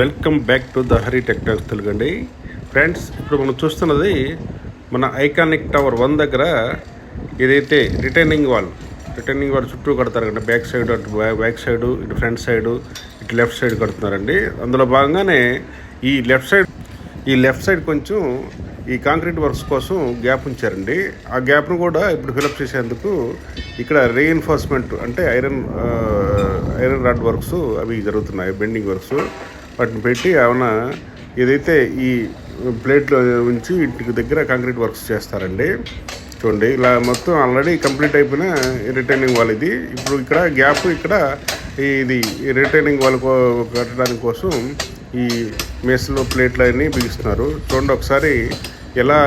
Welcome back to the Hari textiles తెలుగండి. Friends, ఇప్పుడు మనం చూస్తున్నది మన ఐకానిక్ టవర్ 1 దగ్గర ఏదైతే రిటైనింగ్ వాల్ చుట్టూ కడతారు కదా, బ్యాక్ సైడ్ అటు బ్యాక్ సైడ్, ఇటు ఫ్రంట్ సైడ్, ఇటు లెఫ్ట్ సైడ్ కడుతున్నారండి. అందులో భాగంగానే ఈ లెఫ్ట్ సైడ్ కొంచెం ఈ కాంక్రీట్ వర్క్స్ కోసం గ్యాప్ ఉంచారండి. ఆ గ్యాప్ను కూడా ఇప్పుడు ఫిలప్ చేసేందుకు ఇక్కడ రీఎన్ఫోర్స్మెంట్ అంటే ఐరన్ రాడ్ వర్క్స్ అవి జరుగుతున్నాయి, బెండింగ్ వర్క్స్. వాటిని పెట్టి ఏమైనా ఏదైతే ఈ ప్లేట్లో ఉంచి ఇంటికి దగ్గర కాంక్రీట్ వర్క్స్ చేస్తారండి. చూడండి, ఇలా మొత్తం ఆల్రెడీ కంప్లీట్ అయిపోయిన రిటైనింగ్ వాల్ ఇది. ఇప్పుడు ఇక్కడ గ్యాప్, ఇక్కడ ఇది రిటైనింగ్ వాల్ కట్టడానికి కోసం ఈ మెస్లో ప్లేట్లు అన్నీ బిగిస్తున్నారు. చూడండి ఒకసారి ఎలా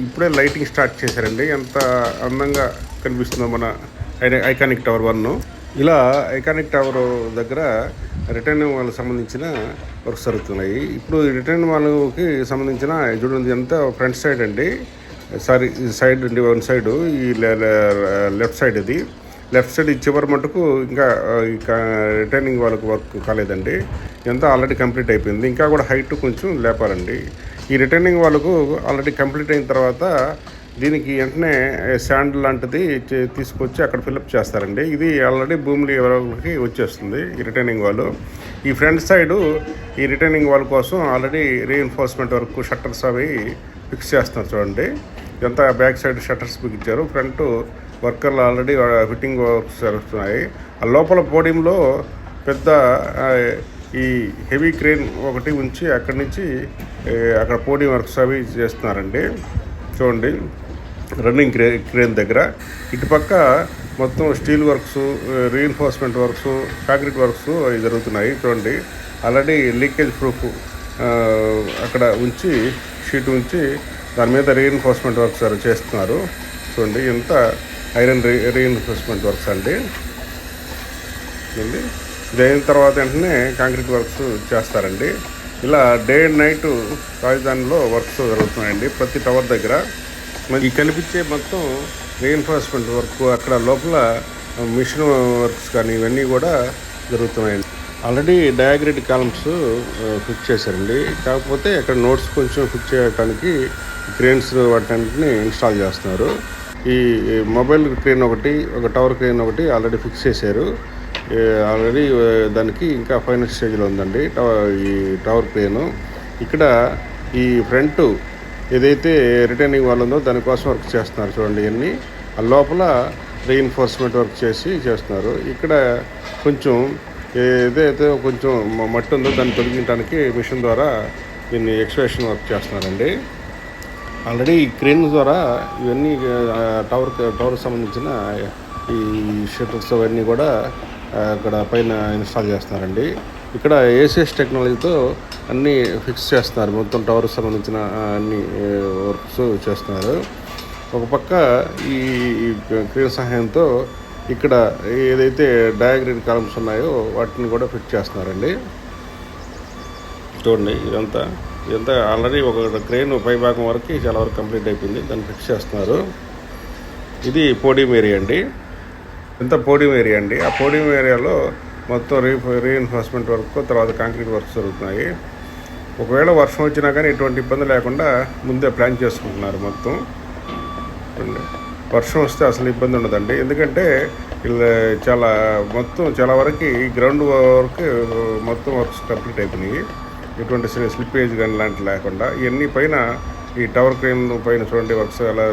ఇప్పుడే లైటింగ్ స్టార్ట్ చేశారండి. ఎంత అందంగా కనిపిస్తుందో మన ఐకానిక్ టవర్ 1. ఇలా ఐకానిక్ టవర్ దగ్గర రిటైనింగ్ వాళ్ళకి సంబంధించిన వర్క్స్ జరుగుతున్నాయి. ఇప్పుడు రిటైనింగ్ వాళ్ళకి సంబంధించిన చూడండి, ఎంత ఫ్రంట్ సైడ్ అండి, సైడ్ అండి, 1 సైడు, ఈ లెఫ్ట్ సైడ్. ఇది లెఫ్ట్ సైడ్ చివరి మటుకు ఇంకా రిటైనింగ్ వాళ్ళకి వర్క్ కాలేదండి. ఎంత ఆల్రెడీ కంప్లీట్ అయిపోయింది. ఇంకా కూడా హైట్ కొంచెం లేపాలండి. ఈ రిటైనింగ్ వాళ్ళకు ఆల్రెడీ కంప్లీట్ అయిన తర్వాత దీనికి వెంటనే శాండ్ లాంటిది తీసుకొచ్చి అక్కడ ఫిల్అప్ చేస్తారండి. ఇది ఆల్రెడీ భూమి లెవెల్కి వచ్చేస్తుంది ఈ రిటైనింగ్ వాల్. ఈ ఫ్రంట్ సైడు ఈ రిటైనింగ్ వాల్ కోసం ఆల్రెడీ రీఎన్ఫోర్స్మెంట్ వరకు షట్టర్స్ అవి ఫిక్స్ చేస్తున్నారు. చూడండి, ఇదంతా బ్యాక్ సైడ్ షట్టర్స్ బిగించారు. ఫ్రంట్ వర్కర్లు ఆల్రెడీ ఫిట్టింగ్ వర్క్స్ జరుగుతున్నాయి. ఆ లోపల పోడియంలో పెద్ద ఈ హెవీ క్రేన్ ఒకటి ఉంచి అక్కడి నుంచి అక్కడ పోడియం వర్క్స్ అవి చేస్తున్నారండి. చూడండి, రన్నింగ్ క్రేన్ దగ్గర ఇటుపక్క మొత్తం steel works, reinforcement works, concrete works అవి జరుగుతున్నాయి. చూడండి, ఆల్రెడీ లీకేజ్ ప్రూఫ్ అక్కడ ఉంచి షీట్ ఉంచి దాని మీద రీఎన్ఫోర్స్మెంట్ వర్క్స్ చేస్తున్నారు. చూడండి, ఎంత ఐరన్ రీఎన్ఫోర్స్మెంట్ వర్క్స్ అండి. చూడండి, ఇది అయిన తర్వాత వెంటనే కాంక్రీట్ వర్క్స్ చేస్తారండి. ఇలా డే అండ్ నైట్ రాజధానిలో వర్క్స్ జరుగుతున్నాయండి ప్రతి టవర్ దగ్గర. ఈ కనిపించే మొత్తం రీఎన్ఫోర్స్మెంట్ వర్క్, అక్కడ లోపల మిషన్ వర్క్స్ కానీ ఇవన్నీ కూడా జరుగుతున్నాయండి. ఆల్రెడీ డయాగ్రిడ్ కాలమ్స్ ఫిక్స్ చేశారండి. కాకపోతే అక్కడ నోట్స్ కొంచెం ఫిక్స్ చేయడానికి క్రేన్స్ వాటిని ఇన్స్టాల్ చేస్తున్నారు. ఈ మొబైల్ క్రేన్ ఒకటి, ఒక టవర్ క్రేన్ ఒకటి ఆల్రెడీ ఫిక్స్ చేశారు. ఆల్రెడీ దానికి ఇంకా ఫైనల్ స్టేజ్లో ఉందండి ఈ టవర్ క్రేను. ఇక్కడ ఈ ఫ్రంట్ ఏదైతే రిటైనింగ్ వాల్ ఉందో దానికోసం వర్క్ చేస్తున్నారు. చూడండి, ఇవన్నీ ఆ లోపల రీఎన్ఫోర్స్మెంట్ వర్క్ చేస్తున్నారు. ఇక్కడ కొంచెం ఏదైతే కొంచెం మట్టి ఉందో దాన్ని తొలగించడానికి మిషన్ ద్వారా దీన్ని ఎక్స్వేషన్ వర్క్ చేస్తున్నారండి. ఆల్రెడీ ఈ క్రేన్ ద్వారా ఇవన్నీ టవర్కి సంబంధించిన ఈ షట్టర్స్ అవన్నీ కూడా అక్కడ పైన ఇన్స్టాల్ చేస్తున్నారండి. ఇక్కడ ఏసిఎస్ టెక్నాలజీతో అన్నీ ఫిక్స్ చేస్తున్నారు. మొత్తం టవర్కి సంబంధించిన అన్ని వర్క్స్ చేస్తున్నారు. ఒక పక్క ఈ క్రేన్ సహాయంతో ఇక్కడ ఏదైతే డయాగ్రిడ్ కాలమ్స్ ఉన్నాయో వాటిని కూడా ఫిట్ చేస్తున్నారండి. చూడండి, ఇదంతా ఆల్రెడీ ఒక క్రేన్ పై భాగం వరకు చాలా వరకు కంప్లీట్ అయిపోయింది. దాన్ని ఫిక్స్ చేస్తున్నారు. ఇది పోడియం ఏరియా అండి. ఎంత పోడియం ఏరియా అండి. ఆ పోడియం ఏరియాలో మొత్తం రీఎన్ఫోర్స్మెంట్ వర్క్, తర్వాత కాంక్రీట్ వర్క్స్ జరుగుతున్నాయి. ఒకవేళ వర్షం వచ్చినా కానీ ఎటువంటి ఇబ్బంది లేకుండా ముందే ప్లాన్ చేసుకుంటున్నారు మొత్తం. వర్షం వస్తే అసలు ఇబ్బంది ఉండదండి. ఎందుకంటే చాలా వరకు ఈ గ్రౌండ్ వర్క్ మొత్తం వర్క్స్ కంప్లీట్ అయిపోయినాయి. ఎటువంటి స్లిప్పేజ్ కానీ లాంటి లేకుండా ఇవన్నీ పైన ఈ టవర్ క్రేన్ పైన చూడండి వర్క్స్ ఎలా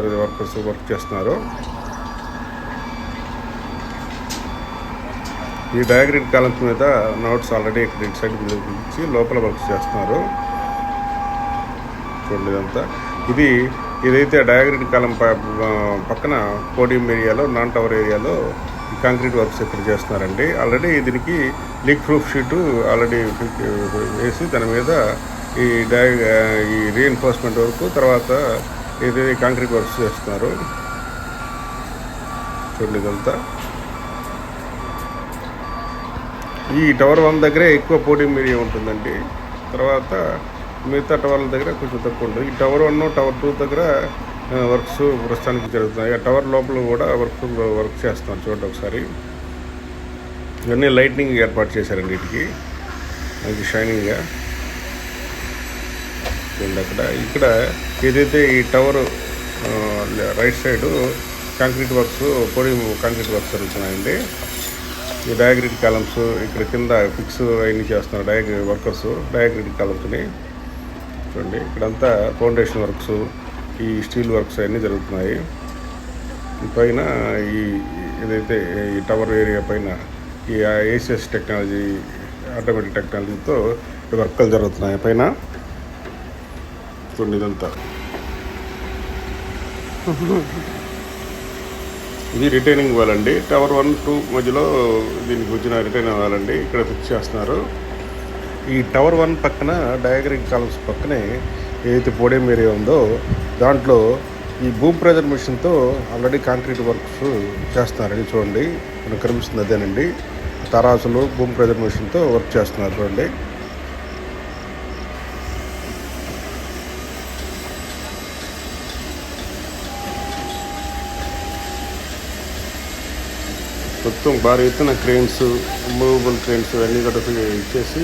వర్క్ చేస్తున్నారు. ఈ డయాగ్రిడ్ కాలమ్స్ మీద నోట్స్ ఆల్రెడీ ఇక్కడ ఇటు సైడ్ ఇచ్చి లోపల వర్క్స్ చేస్తున్నారు. చూడండి, ఇదంతా ఇదైతే డయాగ్రిడ్ కాలం పక్కన పోడియం ఏరియాలో, నాన్ టవర్ ఏరియాలో ఈ కాంక్రీట్ వర్క్స్ ఇక్కడ చేస్తున్నారండి. ఆల్రెడీ దీనికి లీక్ ప్రూఫ్ షీటు ఆల్రెడీ వేసి దాని మీద ఈ రీఎన్ఫోర్స్మెంట్ వర్క్, తర్వాత ఏదైతే కాంక్రీట్ వర్క్స్ చేస్తున్నారు. చూడండి, ఇదంతా ఈ టవర్ 1 దగ్గరే ఎక్కువ పోడియం ఏరియా ఉంటుందండి. తర్వాత మిగతా టవర్ల దగ్గర కొంచెం తక్కువ ఉంటుంది. ఈ టవర్ 1, టవర్ 2 దగ్గర వర్క్స్ ప్రస్తుతానికి జరుగుతున్నాయి. ఆ టవర్ లోపల కూడా వర్క్ చేస్తున్నారు. చూడండి ఒకసారి, ఇవన్నీ లైట్నింగ్ ఏర్పాటు చేశారండి వీటికి, మంచి షైనింగ్గా. చూడండి ఇక్కడ ఏదైతే ఈ tower right side concrete works పొడి కాంక్రీట్ వర్క్స్ జరుగుతున్నాయండి. ఈ డయాగ్రిడ్ కాలమ్స్ ఇక్కడ కింద ఫిక్స్ అవన్నీ చేస్తున్నారు వర్కర్స్ డయాగ్రిడ్ కాలమ్స్ని. చూడండి ఇక్కడంతా ఫౌండేషన్ వర్క్స్, ఈ స్టీల్ వర్క్స్ అన్నీ జరుగుతున్నాయి. ఈ పైన ఈ ఏదైతే ఈ టవర్ ఏరియా పైన ఈ ఏసిఎస్ టెక్నాలజీ ఆటోమేటిక్ టెక్నాలజీతో వర్క్లు జరుగుతున్నాయి పైన. చూడండి ఇదంతా ఇది రిటైనింగ్ వాల్ అండి. టవర్ 1, 2 మధ్యలో దీనికి వచ్చిన రిటైనింగ్ వాల్ అండి. ఇక్కడ ఫిక్స్ చేస్తున్నారు. ఈ టవర్ 1 పక్కన డయాగ్రిడ్ కాలమ్స్ పక్కనే ఏదైతే పోడియం ఏరియా ఉందో దాంట్లో ఈ బూమ్ ప్రెజర్ మిషన్తో ఆల్రెడీ కాంక్రీట్ వర్క్స్ చేస్తున్నారండి. చూడండి మనకు కనిపిస్తుంది అదేనండి. తరాసులు బూమ్ ప్రెజర్ మిషన్తో వర్క్ చేస్తున్నారు. చూడండి మొత్తం భారీ ఎత్తున క్రెయిన్స్, మూవబుల్ క్రెయిన్స్ అన్నీ కూడా ఇచ్చేసి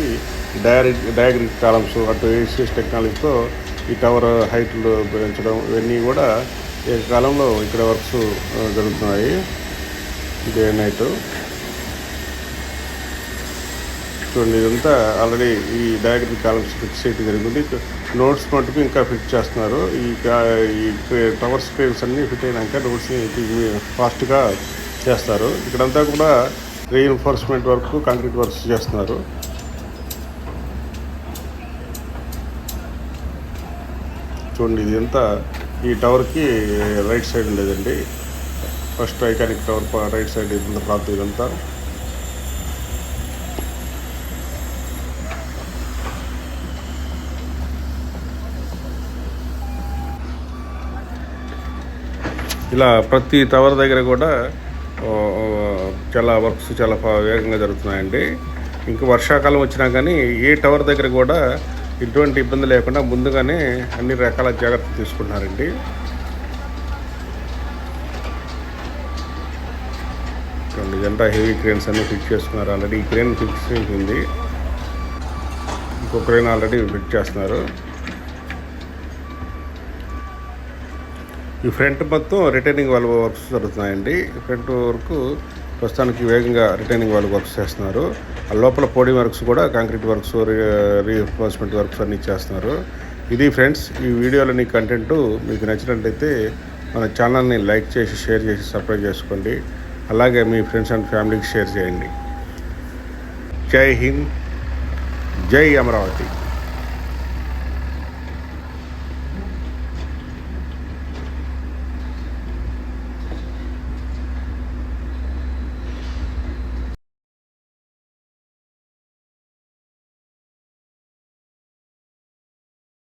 డయాగ్రిడ్ కాలమ్స్ అటు ఏసిఎస్ టెక్నాలజీతో ఈ టవర్ హైట్లు పెంచడం ఇవన్నీ కూడా ఈ కాలంలో ఇక్కడ వర్క్స్ జరుగుతున్నాయి డే నైట్. చూడండి ఇదంతా ఆల్రెడీ ఈ డయాగ్రిడ్ కాలమ్స్ ఫిక్స్ చేయడం జరిగింది. నోట్స్ మటుకు ఇంకా ఫిక్స్ చేస్తున్నారు. ఈ టవర్ స్క్రీన్స్ అన్నీ ఫిట్ అయినాక నోట్స్ని ఫాస్ట్గా చేస్తారు. ఇక్కడంతా కూడా రీఎన్ఫోర్స్మెంట్ వర్క్, కాంక్రీట్ వర్క్స్ చేస్తున్నారు. చూడండి ఇదంతా ఈ టవర్కి రైట్ సైడ్ ఉండేదండి. First iconic tower right side ఇదంతా ప్రాంతం ఇదంతా. ఇలా ప్రతి టవర్ దగ్గర కూడా చాలా వర్క్స్ చాలా వేగంగా జరుగుతున్నాయండి. ఇంకా వర్షాకాలం వచ్చినా కానీ ఏ టవర్ దగ్గర కూడా ఎటువంటి ఇబ్బంది లేకుండా ముందుగానే అన్ని రకాల జాగ్రత్తలు తీసుకుంటున్నారండి. ఇదంతా హెవీ క్రేన్స్ అన్నీ ఫిట్ చేస్తున్నారు. ఆల్రెడీ ఈ క్రేన్ ఫిక్స్ అయింది, ఇంకో క్రేన్ ఆల్రెడీ ఫిట్ చేస్తున్నారు. ఈ ఫ్రంట్ మొత్తం రిటైనింగ్ వాల్ వర్క్స్ జరుగుతున్నాయండి. ఫ్రంట్ వరకు ప్రస్తుతానికి వేగంగా రిటైనింగ్ వాల్ వర్క్స్ చేస్తున్నారు. ఆ లోపల పోడియం వర్క్స్ కూడా కాంక్రీట్ వర్క్స్, రీఎన్ఫోర్స్మెంట్ వర్క్స్ అన్నీ చేస్తున్నారు. ఇది ఫ్రెండ్స్ ఈ వీడియోలోని కంటెంట్ మీకు నచ్చినట్లయితే మన ఛానల్ని లైక్ చేసి, షేర్ చేసి, సబ్స్క్రైబ్ చేసుకోండి. అలాగే మీ ఫ్రెండ్స్ అండ్ ఫ్యామిలీకి షేర్ చేయండి. జై హింద్, జై అమరావతి.